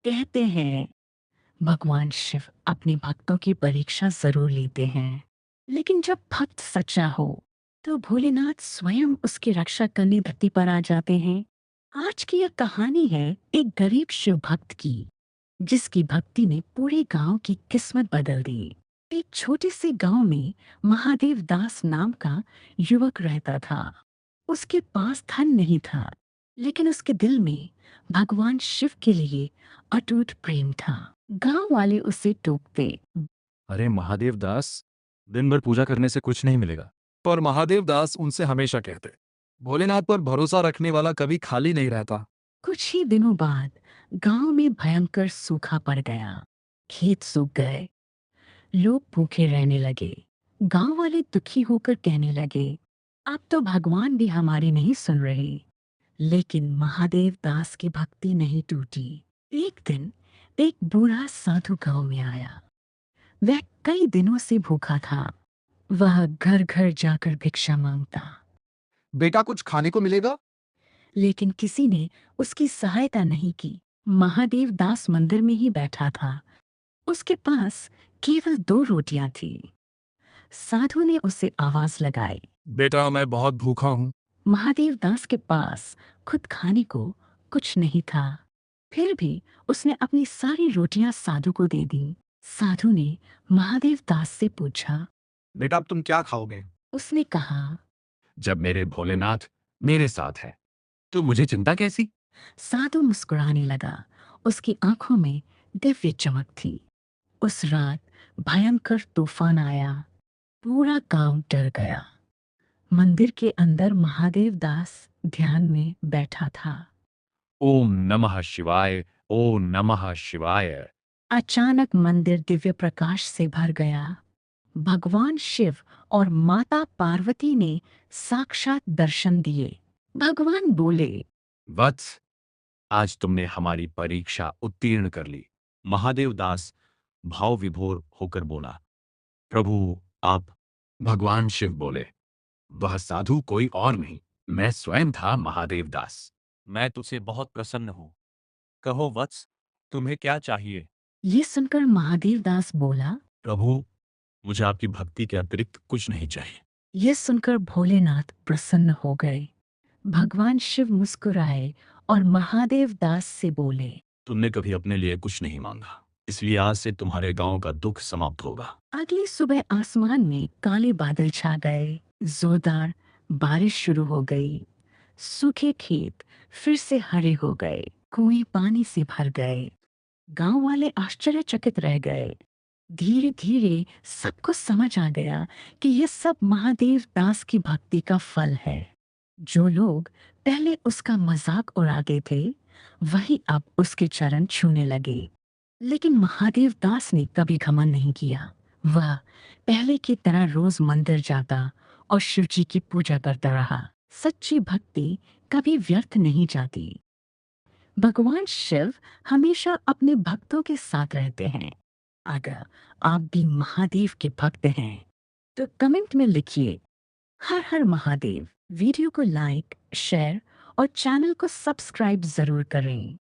कहते हैं भगवान शिव अपने भक्तों की परीक्षा जरूर लेते हैं, लेकिन जब भक्त सच्चा हो तो भोलेनाथ स्वयं उसकी रक्षा करने धरती पर आ जाते हैं। आज की यह कहानी है एक गरीब शिव भक्त की, जिसकी भक्ति ने पूरे गांव की किस्मत बदल दी। एक छोटे से गांव में महादेव दास नाम का युवक रहता था। उसके पास धन नहीं था, लेकिन उसके दिल में भगवान शिव के लिए अटूट प्रेम था। गांव वाले उसे टोकते। अरे महादेव दास, दिन भर पूजा करने से कुछ नहीं मिलेगा। पर महादेव दास उनसे हमेशा कहते, भोलेनाथ पर भरोसा रखने वाला कभी खाली नहीं रहता। कुछ ही दिनों बाद गांव में भयंकर सूखा पड़ गया। खेत सूख गए, लोग भूखे रहने लगे। गांव वाले दुखी होकर कहने लगे, अब तो भगवान भी हमारी नहीं सुन रहे। लेकिन महादेव दास की भक्ति नहीं टूटी। एक दिन एक बूढ़ा साधु गांव में आया। वह कई दिनों से भूखा था। वह घर घर जाकर भिक्षा मांगता, बेटा कुछ खाने को मिलेगा? लेकिन किसी ने उसकी सहायता नहीं की। महादेव दास मंदिर में ही बैठा था। उसके पास केवल 2 रोटियां थी। साधु ने उसे आवाज लगाई। बेटा मैं बहुत भूखा हूँ। महादेव दास के पास खुद खाने को कुछ नहीं था, फिर भी उसने अपनी सारी रोटियां साधु को दे दी। साधु ने महादेव दास से पूछा। बेटा अब तुम क्या खाओगे? उसने कहा। जब मेरे भोलेनाथ मेरे साथ है तो मुझे चिंता कैसी। साधु मुस्कुराने लगा। उसकी आंखों में दिव्य चमक थी। उस रात भयंकर तूफान आया। पूरा गांव डर गया। मंदिर के अंदर महादेव दास ध्यान में बैठा था। ओम नमः शिवाय, ओम नमः शिवाय। अचानक मंदिर दिव्य प्रकाश से भर गया। भगवान शिव और माता पार्वती ने साक्षात दर्शन दिए। भगवान बोले, वत्स, आज तुमने हमारी परीक्षा उत्तीर्ण कर ली। महादेव दास भाव विभोर होकर बोला, प्रभु आप। भगवान शिव बोले, वह साधु कोई और नहीं, मैं स्वयं था महादेव दास। मैं तुझसे बहुत प्रसन्न हूँ। कहो वत्स, तुम्हें क्या चाहिए? ये सुनकर महादेव दास बोला। प्रभु, मुझे आपकी भक्ति के अतिरिक्त कुछ नहीं चाहिए। ये सुनकर भोलेनाथ प्रसन्न हो गए। भगवान शिव मुस्कुराए और महादेव दास से बोले, तुमने कभी अपने लिए कुछ नहीं मांगा, इसलिए आज से तुम्हारे गांव का दुख समाप्त होगा। अगली सुबह आसमान में काले बादल छा गए। जोरदार बारिश शुरू हो गई। सूखे खेत फिर से हरे हो गए। कुएं पानी से भर गए। गांव वाले आश्चर्यचकित रह गए। धीरे धीरे सबको समझ आ गया कि यह सब महादेव दास की भक्ति का फल है। जो लोग पहले उसका मजाक उड़ाते थे, वही अब उसके चरण छूने लगे। लेकिन महादेव दास ने कभी घमंड नहीं किया। वह पहले की तरह रोज मंदिर जाता और शिव जी की पूजा करता रहा। सच्ची भक्ति कभी व्यर्थ नहीं जाती। भगवान शिव हमेशा अपने भक्तों के साथ रहते हैं। अगर आप भी महादेव के भक्त हैं तो कमेंट में लिखिए हर हर महादेव। वीडियो को लाइक, शेयर और चैनल को सब्सक्राइब जरूर करें।